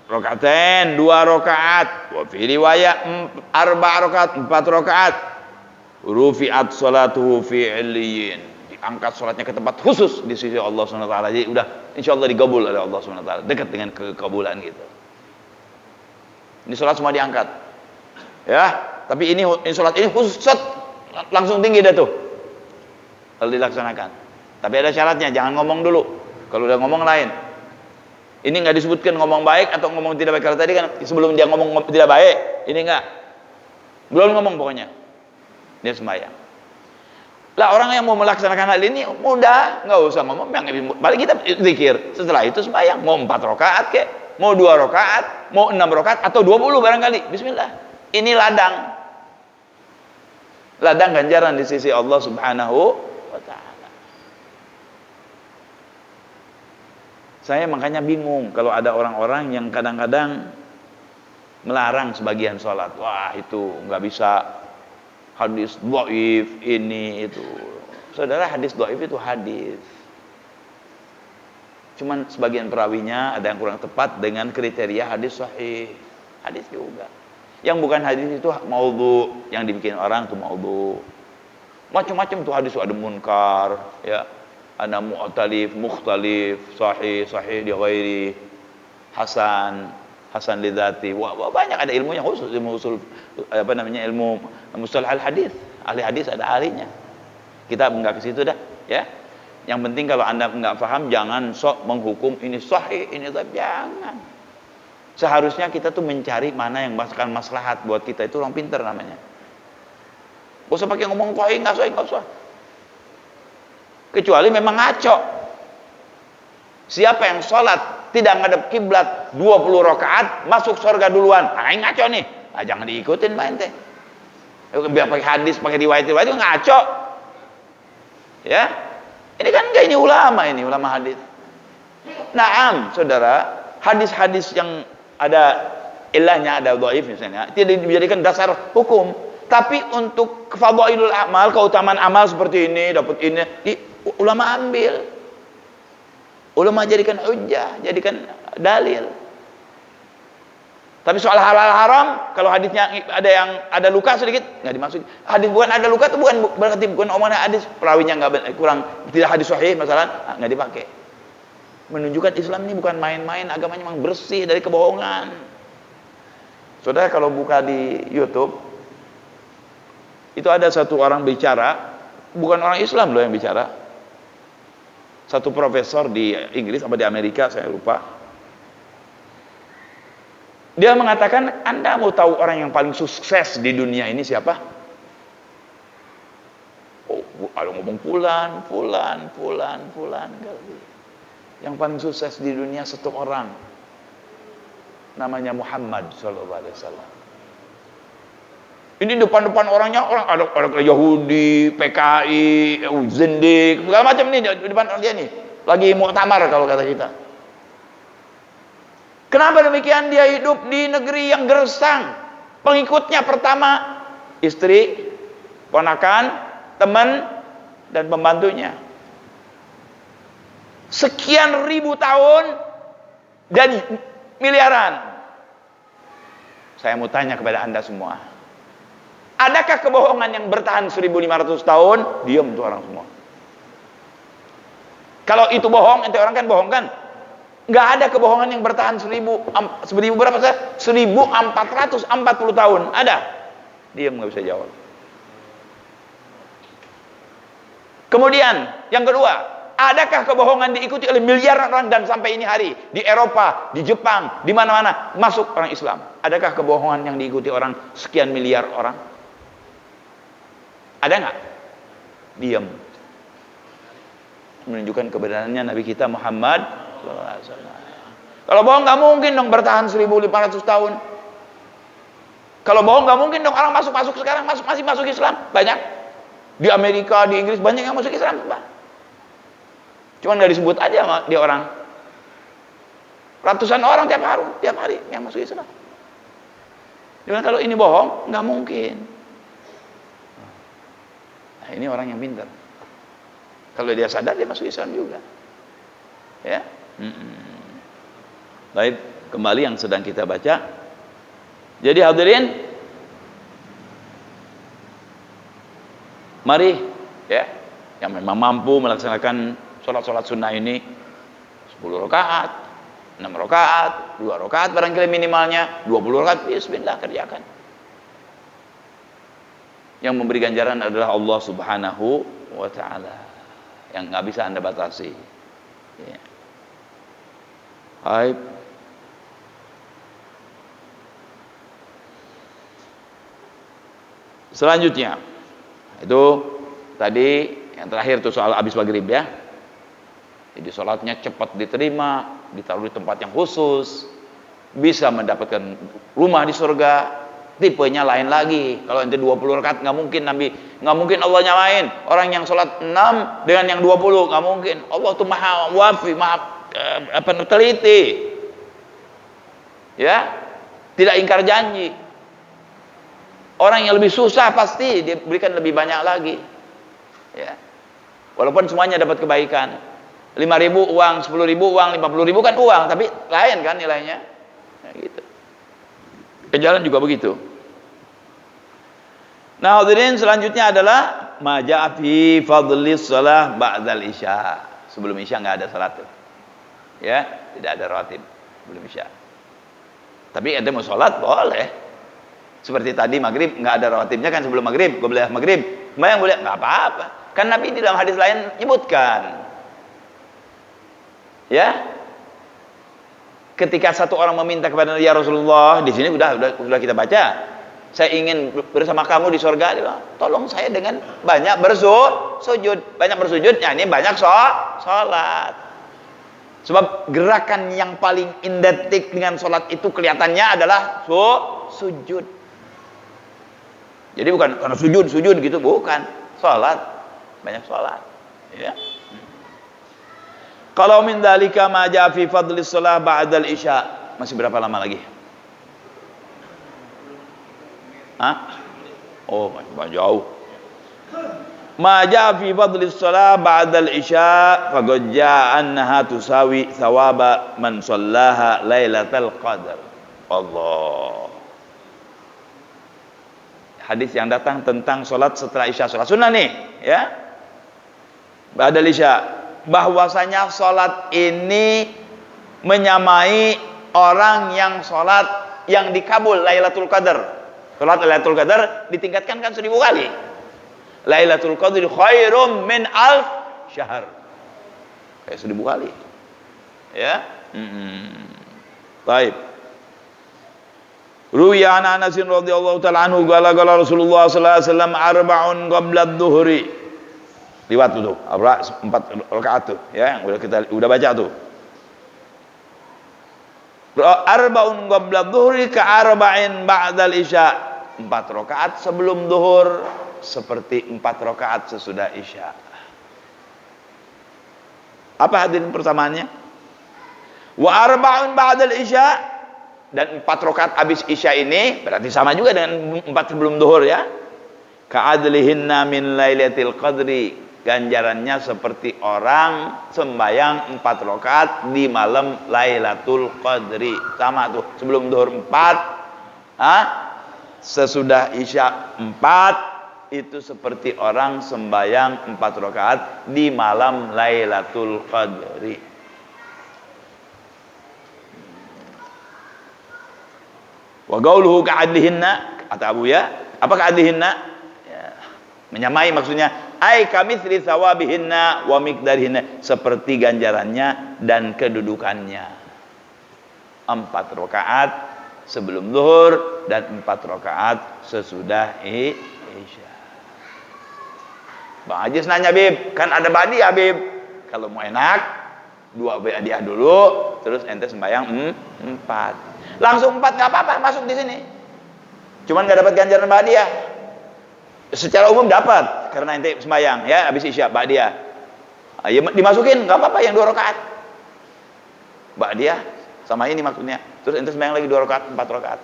Rakaatain, 2 rakaat. Wa fi riwayat 4 rakaat, 4 rakaat. Rufi'at salatuhu fi 'illiyyin, diangkat salatnya ke tempat khusus di sisi Allah Subhanahu wa taala. Jadi udah insyaallah digabul oleh Allah Subhanahu wa taala, dekat dengan kekabulan gitu. Ini salat semua diangkat. Ya, tapi ini salat ini khusus langsung tinggi dah tuh kalau dilaksanakan. Tapi ada syaratnya, jangan ngomong dulu. Kalau udah ngomong lain. Ini nggak disebutkan ngomong baik atau ngomong tidak baik. Kalau tadi kan sebelum dia ngomong tidak baik, ini enggak. Belum ngomong pokoknya. Dia sembahyang. Lah orang yang mau melaksanakan hal ini mudah, nggak usah ngomong. Paling kita zikir. Setelah itu sembahyang. Mau 4 rakaat kek, mau 2 rakaat, mau 6 rakaat atau 20 barangkali. Bismillah. Ini ladang ganjaran di sisi Allah Subhanahu wa taala. Saya makanya bingung kalau ada orang-orang yang kadang-kadang melarang sebagian sholat. Wah, itu nggak bisa, hadis dhaif ini itu. Saudara, hadis dhaif itu hadis. Cuman sebagian perawinya ada yang kurang tepat dengan kriteria hadis sahih. Hadis juga. Yang bukan hadis itu maudhu, yang dibikin orang itu maudhu. Macam-macam tuh hadis, ada munkar, ya. Ada mu'talif, mukhtalif, sahih, sahih di ghairi, hasan, hasan lidzati. Wah, banyak ada ilmunya khusus, ilmu usul ilmu mustalah hadis. Ahli hadis ada ahlinya. Kita enggak ke situ dah, ya. Yang penting kalau Anda enggak paham, jangan sok menghukum ini sahih, ini dhaif, jangan. Seharusnya kita tuh mencari mana yang masukkan maslahat buat kita, itu orang pintar namanya. Gak usah pakai ngomong sahih, enggak usah. Kecuali memang ngaco. Siapa yang sholat tidak ngadep kiblat 20 rakaat masuk surga duluan, ini ngaco nih. Nah, jangan diikutin main teh. Biar pakai hadis, pakai riwayat itu ngaco. Ya. Ini kan enggak, ini ulama hadis. Naam, saudara, hadis-hadis yang ada ilahnya, ada dhaif misalnya, tidak dijadikan dasar hukum. Tapi untuk fadhailul amal, keutamaan amal seperti ini, dapat ini, ulama ambil. Ulama jadikan hujjah, jadikan dalil. Tapi soal halal haram, kalau hadisnya ada luka sedikit, nggak dimasuki. Hadis bukan ada luka itu bukan berarti bukan omongan hadis, perawinya nggak kurang, tidak hadis sahih masalah, nggak dipakai. Menunjukkan Islam ini bukan main-main, agamanya memang bersih dari kebohongan. Saudara kalau buka di YouTube, itu ada satu orang bicara, bukan orang Islam loh yang bicara. Satu profesor di Inggris atau di Amerika, saya lupa. Dia mengatakan, Anda mau tahu orang yang paling sukses di dunia ini siapa? Oh, kalau ngomong fulan. Yang paling sukses di dunia satu orang, namanya Muhammad SAW. Ini depan-depan orangnya ada Yahudi, PKI, Zendik, segala macam nih di depan orang dia nih. Lagi muktamar kalau kata kita. Kenapa demikian? Dia hidup di negeri yang gersang. Pengikutnya pertama istri, ponakan, teman, dan pembantunya. Sekian ribu tahun dan miliaran. Saya mau tanya kepada Anda semua, adakah kebohongan yang bertahan 1500 tahun? Diam tuh orang semua. Kalau itu bohong, ente orang kan bohong kan? Nggak ada kebohongan yang bertahan 1000 berapa sih? 1440 tahun. Ada? Diam, nggak bisa jawab. Kemudian yang kedua, adakah kebohongan diikuti oleh miliaran orang dan sampai ini hari di Eropa, di Jepang, di mana-mana masuk orang Islam? Adakah kebohongan yang diikuti orang sekian miliar orang? Ada nggak? Diam. Menunjukkan kebenarannya Nabi kita Muhammad SAW. Kalau bohong nggak mungkin dong bertahan 1500 tahun. Kalau bohong nggak mungkin dong orang masuk sekarang masih masuk Islam banyak. Di Amerika, di Inggris banyak yang masuk Islam, Pak. Cuman nggak disebut aja sama dia orang. Ratusan orang tiap hari yang masuk Islam. Cuman kalau ini bohong, nggak mungkin. Nah, ini orang yang pintar. Kalau dia sadar, dia masuk Islam juga. Ya. Baik, kembali yang sedang kita baca. Jadi hadirin, mari ya, yang memang mampu melaksanakan sholat sunnah ini 10 rakaat, 6 rakaat, 2 rakaat barangkali minimalnya, 20 rakaat, bismillah kerjakan. Yang memberi ganjaran adalah Allah Subhanahu wa ta'ala, yang nggak bisa Anda batasi. Ya. Baik. Selanjutnya itu tadi yang terakhir itu soal habis maghrib ya. Jadi sholatnya cepat diterima, ditaruh di tempat yang khusus, bisa mendapatkan rumah di surga. Tipenya lain lagi. Kalau ente 20 rakaat nggak mungkin Allah nyamain orang yang sholat 6 dengan yang 20, nggak mungkin. Allah tuh maha wafi, maha teliti. Ya, tidak ingkar janji. Orang yang lebih susah pasti diberikan lebih banyak lagi. Ya. Walaupun semuanya dapat kebaikan. 5.000 uang, 10.000 uang, 50.000 kan uang, tapi lain kan nilainya. Nah, gitu. Ke jalan juga begitu. Nah, hadirin selanjutnya adalah maja'a fi fadlis shalah ba'dal isya. Sebelum isya enggak ada salat. Ya, tidak ada rawatib sebelum isya. Tapi ente mau salat boleh. Seperti tadi maghrib nggak ada rawatibnya kan sebelum maghrib, gue beli maghrib, yang boleh nggak apa-apa. Kan Nabi di dalam hadis lain menyebutkan, ya, ketika satu orang meminta kepada ya Rasulullah, di sini sudah kita baca, saya ingin bersama kamu di surga, dia bilang, tolong saya dengan banyak bersujud, ya ini banyak sholat. Sebab gerakan yang paling identik dengan sholat itu kelihatannya adalah sujud. Jadi bukan karena sujud gitu, bukan. Salat, banyak salat. Ya. Kalau min dzalika ma jaa fi fadlis shalah ba'dal isya. Masih berapa lama lagi? Hah? Oh, jauh. Ma jaa fi fadli shalah ba'da al-isya faqad jaa annaha tusawi thawaba man shallaha lailatal qadar. Allah. Hadis yang datang tentang salat setelah isya, salat sunnah nih, ya. Ba'da al-isya, bahwasanya salat ini menyamai orang yang salat yang dikabul Lailatul Qadar. Salat Lailatul Qadar ditingkatkan kan 1000 kali. Lailatul Qadri khairum min alf syahr. Kayak 1000 kali. Ya. Baik. Ruwiya an Anas radhiyallahu ta'ala anhu qala Rasulullah sallallahu alaihi wasallam arba'un qabla adh-dhuhri. Liwat tuh, 4 rakaat tuh, ya, yang kita udah baca tuh. Arba'un qabla adh-dhuhri ka arba'in ba'dal isya. 4 rakaat sebelum zuhur seperti 4 rakaat sesudah isya. Apa hadirin persamaannya? Wa arba'un ba'dal isya, dan 4 rakaat habis isya ini berarti sama juga dengan 4 sebelum zuhur, ya. Ka'adlihinna min lailatul qadri, ganjarannya seperti orang sembahyang 4 rakaat di malam Lailatul Qadri. Sama tuh, sebelum zuhur 4, sesudah isya 4, itu seperti orang sembahyang 4 rakaat di malam Lailatul Qadri. Wa qauluhu ka'adlihinna, kata Abu ya, apa ka'adlihinna? Ya, menyamai maksudnya, ai kamitsli thawabihinna wa miqdarihinna, seperti ganjarannya dan kedudukannya. 4 rakaat sebelum zuhur dan 4 rakaat sesudah isya. Bang Ajis nanya, Bib, kan ada badiah, Bib. Kalau mau enak, 2 badiah dulu, terus ente sembahyang 4. Langsung 4 nggak apa-apa, masuk di sini. Cuman nggak dapat ganjaran badiah. Secara umum dapat, karena ente sembahyang, ya, habis isya badiah. Ya, dimasukin, nggak apa-apa yang 2 rakaat. Badiah sama ini maksudnya. Terus ente sembahyang lagi 2 rakaat, 4 rakaat.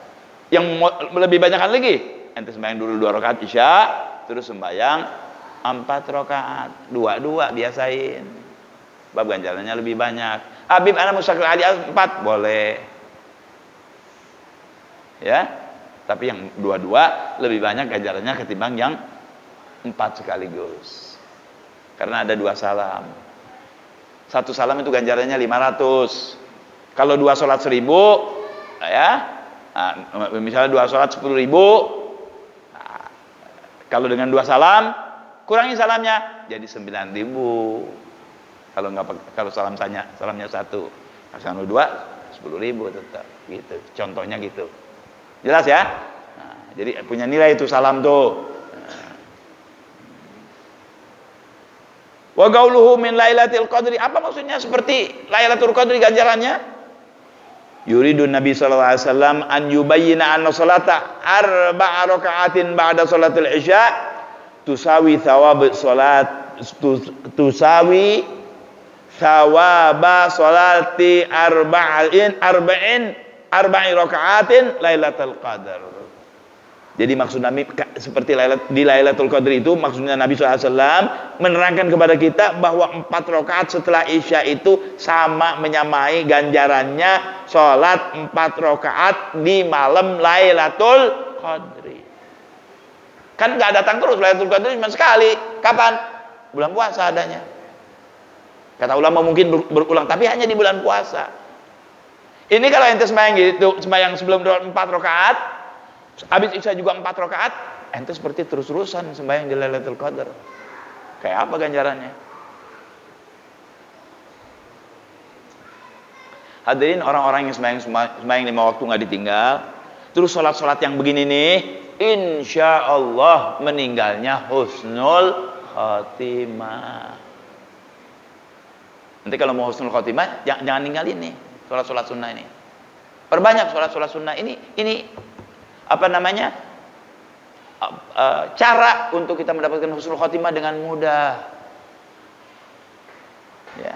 Yang lebih banyakkan lagi, ente sembahyang dulu 2 rakaat isya, terus sembahyang 4 rakaat, 2-2 biasain. Bab ganjarannya lebih banyak. Habib ana mustaqil adi 4 boleh. Ya. Tapi yang 2-2 lebih banyak ganjarannya ketimbang yang 4 sekaligus. Karena ada 2 salam. 1 salam itu ganjarannya 500. Kalau 2 salat 1000, ya. Nah, misalnya 2 salat 10.000. Nah, kalau dengan 2 salam, kurangi salamnya jadi 9.000. Kalau salamnya 1, kalau 2 10.000 tetap gitu. Contohnya gitu. Jelas ya? Nah, jadi punya nilai itu salam tuh. Wa qauluhu min lailatul qadri, apa maksudnya seperti Lailatul Qadri ganjarannya? Yuridun Nabi sallallahu alaihi wasallam an yubayyina anna salata 4 raka'atin ba'da salatil isya tusawi thawab salat tusawi thawaba salati arba'in raka'atin Lailatul Qadar. Jadi maksud Nabi seperti di Lailatul Qadri itu, maksudnya Nabi SAW menerangkan kepada kita bahwa 4 rakaat setelah isya itu sama menyamai ganjarannya sholat 4 rakaat di malam Lailatul Qadri. Kan nggak datang terus Lailatul Qadri, cuma sekali. Kapan? Bulan puasa adanya. Kata ulama mungkin berulang, tapi hanya di bulan puasa. Ini kalau ente sembahyang gitu, sembahyang sebelum 4 rakaat, habis isya juga 4 rakaat, ente seperti terus-terusan sembahyang di Lailatul Qadar. Kayak apa ganjarannya? Hadirin, orang-orang yang sembahyang 5 waktu nggak ditinggal, terus sholat-sholat yang begini nih, insya Allah meninggalnya husnul khotimah. Nanti kalau mau husnul khotimah, jangan ninggalin nih sholat-sholat sunnah ini. Perbanyak sholat-sholat sunnah ini apa namanya, cara untuk kita mendapatkan husnul khotimah dengan mudah, ya,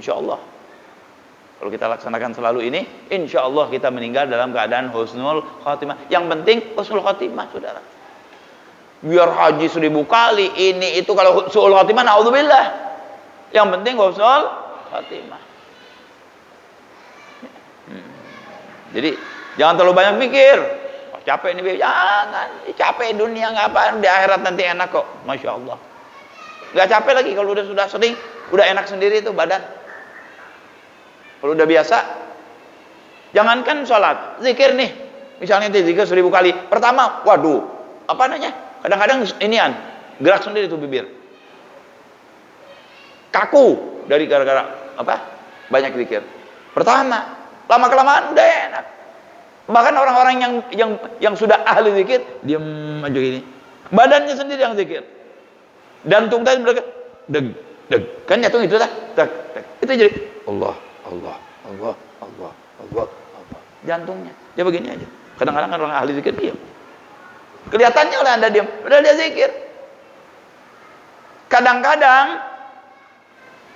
insya Allah. Kalau kita laksanakan selalu ini, insya Allah kita meninggal dalam keadaan husnul khotimah. Yang penting husnul khotimah, saudara. biar haji 1000 kali, ini itu. Kalau su'ul khatimah, naudzubillah. Yang penting husnul khatimah. Jadi jangan terlalu banyak mikir. Oh, capek nih, jangan. Capek dunia nggak apa, di akhirat nanti enak kok. Masya Allah. Nggak capek lagi kalau sudah sering, udah enak sendiri itu badan. Kalau udah biasa, jangankan sholat, zikir nih. Misalnya zikir 1000 kali. Pertama, waduh, apa namanya? Kadang-kadang inian, gerak sendiri tuh bibir. Kaku dari gara-gara apa? Banyak zikir. Pertama, lama kelamaan udah enak. Bahkan orang-orang yang sudah ahli zikir, diam aja gini. Badannya sendiri yang zikir. Jantung tadi mereka deg deg. Kan jantung itu dah. Deg deg. Itu jadi Allah, Allah, Allah, Allah, Allah, Allah. Jantungnya. Dia begini aja. Kadang-kadang orang ahli zikir diam. Kelihatannya oleh Anda diam, padahal dia zikir. Kadang-kadang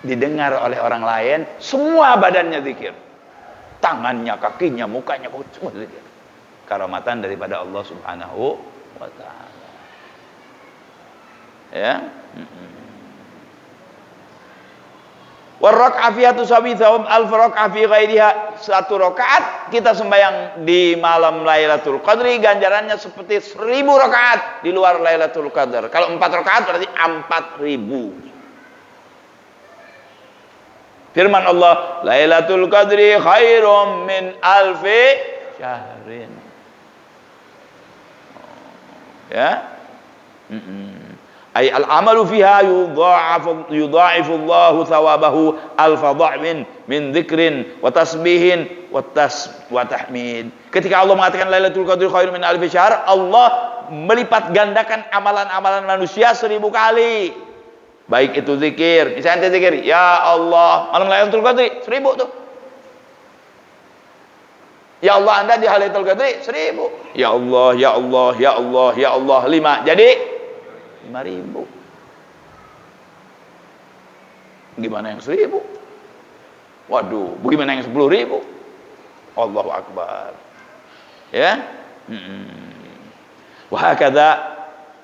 didengar oleh orang lain, semua badannya zikir. Tangannya, kakinya, mukanya, semua zikir. Karamatan daripada Allah Subhanahu wa ta'ala. Ya. Warrak'ah fi tusawi thawab al-rak'ah fi ghairiha. Satu rakaat kita sembahyang di malam Lailatul Qadri, ganjarannya seperti 1000 rakaat di luar Lailatul Qadar. Kalau 4 rakaat berarti 4000. Firman Allah, Lailatul Qadri khairum min alfi syahrin. Ya. Ay al-amalu fiha yudha'ifu Allahu thawabahu alfa dha'min min dzikrin wa tasbihin wa tahmid. Ketika Allah mengatakan Lailatul Qadri khairum min alfi syahr, Allah melipat gandakan amalan-amalan manusia 1000 kali. Baik itu zikir, misalnya ente zikir, ya Allah, malam Lailatul Qadri 1000 tuh. Ya Allah, Anda di Lailatul Qadri 1000. Ya Allah, ya Allah, ya Allah, ya Allah 5. Jadi 5000. Gimana yang 1000? Waduh, bagaimana yang 10.000? Allahu Akbar. Ya. Wa hakadha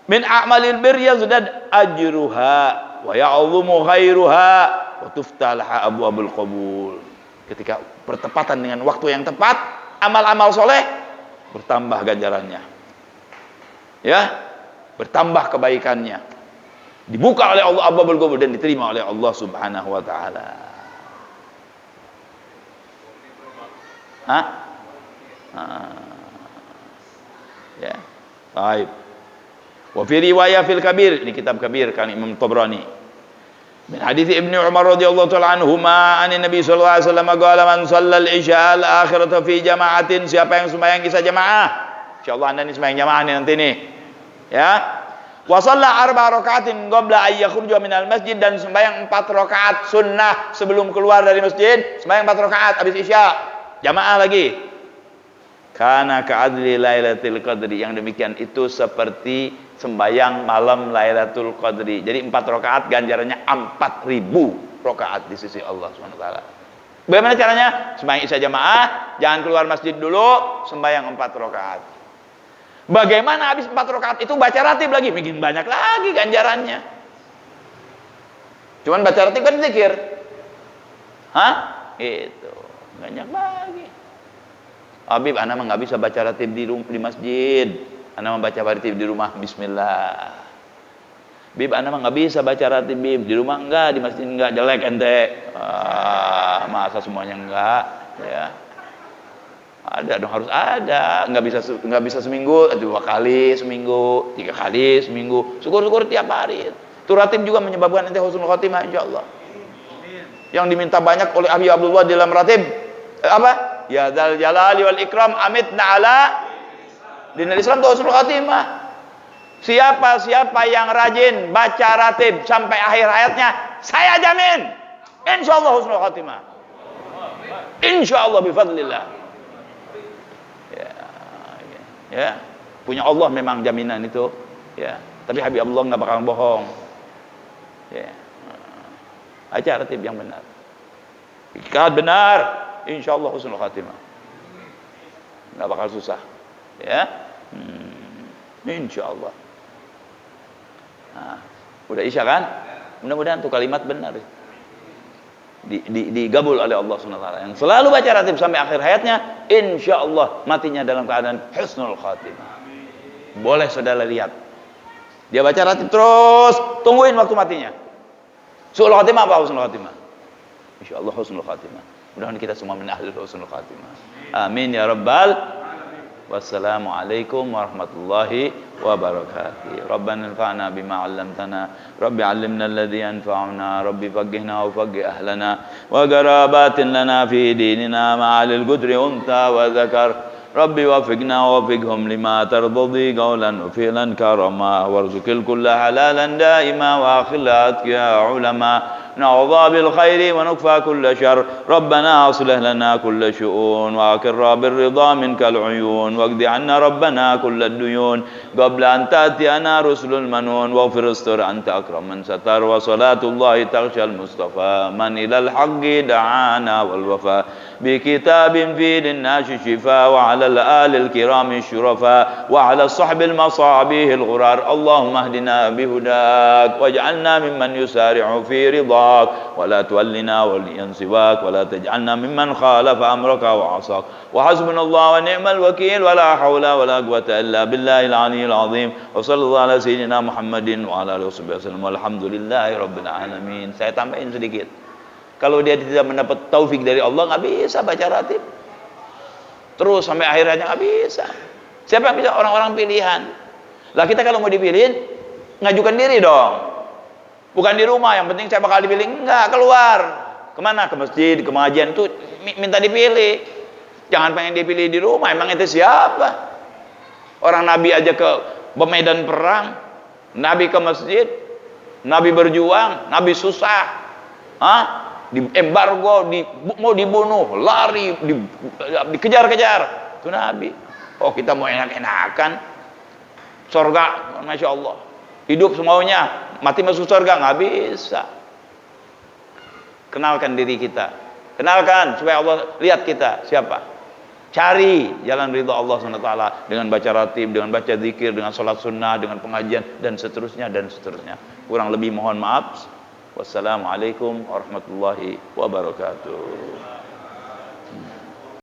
min a'malil bir yazdad ajruha wa ya'zumu khairuha wa tuftalaha abwabul qabul. Ketika bertepatan dengan waktu yang tepat, amal-amal soleh bertambah ganjarannya. Ya. Bertambah kebaikannya, dibuka oleh Allah abwabul qabul dan diterima oleh Allah Subhanahu wa taala. Hah? Ya. Baik. Wa fi riwayah fil kabir, ini kitab kabir kan Imam Tabrani. Min hadits Ibnu Umar radhiyallahu taala anhuma an Nabi sallallahu alaihi wasallam qala man shalla al-isya al-akhirata fi jama'atin, siapa yang sembahyang isya jamaah. Insyaallah Anda ini sembahyang jamaah nih nanti nih. Ya, wa shalla 4 rakaatin qabla ay yakhruja minal masjid, dan sembahyang 4 rakaat sunnah sebelum keluar dari masjid, sembahyang 4 rakaat habis isya, jamaah lagi. Kana ka'adli Lailatul Qadri, yang demikian itu seperti sembahyang malam Lailatul Qadri. Jadi 4 rakaat ganjarannya 4000 rakaat di sisi Allah Subhanahu wa taala. Bagaimana caranya? Sembahyang isya jamaah, jangan keluar masjid dulu, sembahyang 4 rakaat. Bagaimana habis 4 rakaat itu baca ratib lagi, bikin banyak lagi ganjarannya. Cuman baca ratib kan zikir. Hah? Itu banyak lagi. Habib, ana mah nggak bisa baca ratib di masjid. Ana mah baca ratib di rumah bismillah. Bib, ana mah nggak bisa baca ratib bib di rumah, enggak, di masjid enggak, jelek ente. Masa semuanya enggak, ya. Ada dong, harus ada. Nggak bisa seminggu, 2 kali seminggu, 3 kali seminggu. Syukur-syukur tiap hari. Itu ratib juga menyebabkan ente husnul khotimah insyaallah. Yang diminta banyak oleh Abi Abdullah dalam ratib apa? Ya dzal jalali wal ikram amitna ala dinil Islam, itu husnul khotimah. Siapa yang rajin baca ratib sampai akhir hayatnya, saya jamin insyaallah husnul khotimah. Insyaallah bifadlillah. Ya, punya Allah memang jaminan itu, ya. Tapi Habib Allah nggak bakal bohong, ya. Aja ratib yang benar, ikat benar, insya Allah husnul khatimah, nggak bakal susah, ya. Insya Allah. Nah, udah isya kan? Mudah-mudahan tuh kalimat benar. Digabul oleh Allah SWT. Yang selalu baca ratib sampai akhir hayatnya, insya Allah matinya dalam keadaan husnul khatimah. Boleh saudara lihat, dia baca ratib terus, tungguin waktu matinya. Su'ul khatimah apa husnul khatimah? Insya Allah husnul khatimah. Mudah-mudahan kita semua min ahlul husnul khatimah. Amin ya rabbal. Wassalamualaikum warahmatullahi wabarakatuh. Rabbana anfa'na bima 'allamtana. Rabbi 'allimna alladhi yanfa'una. Rabbi faqqihna wa faqqih ahlana. Wa qarabatin lana fi dinina ma'alil qudri unta wa dzakar. Rabbi wafiqna wa wafiqhum lima tardadi qawlan wa fi'lan karama. Warzuqil kulla halalan daima wa akhillat ya ulama. نعوذ بالخير ونكفى كل شر ربنا أصلح لنا كل شؤون وأقر بالرضا منك العيون واقض عنا ربنا كل الديون قبل أن تأتينا رسل المنون واغفر استر أنت أكرم من ستر وصلاة الله تغشى المصطفى من إلى الحق دعانا والوفاء بكتاب فيه للناس شفاء وعلى الآل الكرام الشرفاء وعلى الصحب المصابيح الغرار اللهم اهدنا بهداك واجعلنا ممن يسارع في رضاك ولا تولنا وليا سواك ولا تجعلنا ممن خالف أمرك وعصاك وحسبنا الله ونعم الوكيل ولا حول ولا قوة إلا بالله العلي العظيم وصلى الله على سيدنا محمد وعلى آله وصحبه وسلم والحمد لله رب العالمين. Saya tambahin sedikit. Kalau dia tidak mendapat taufik dari Allah, nggak bisa baca ratib terus sampai akhirnya, nggak bisa. Siapa yang bisa? Orang-orang pilihan. Lah kita kalau mau dipilihin, ngajukan diri dong. Bukan di rumah, yang penting saya bakal dipilih. Enggak, keluar. Kemana? Ke masjid, ke pengajian. Itu minta dipilih. Jangan pengen dipilih di rumah. Emang itu siapa? Orang Nabi aja ke medan perang, Nabi ke masjid, Nabi berjuang, Nabi susah, di embargo, mau dibunuh, lari, dikejar-kejar. Itu Nabi. Oh, kita mau enak-enakan, surga, masya Allah, hidup semaunya, mati masuk surga, nggak bisa. Kenalkan diri kita, kenalkan supaya Allah lihat kita siapa. Cari jalan ridha Allah SWT dengan baca ratib, dengan baca zikir, dengan sholat sunnah, dengan pengajian dan seterusnya dan seterusnya. Kurang lebih mohon maaf. Wassalamualaikum warahmatullahi wabarakatuh.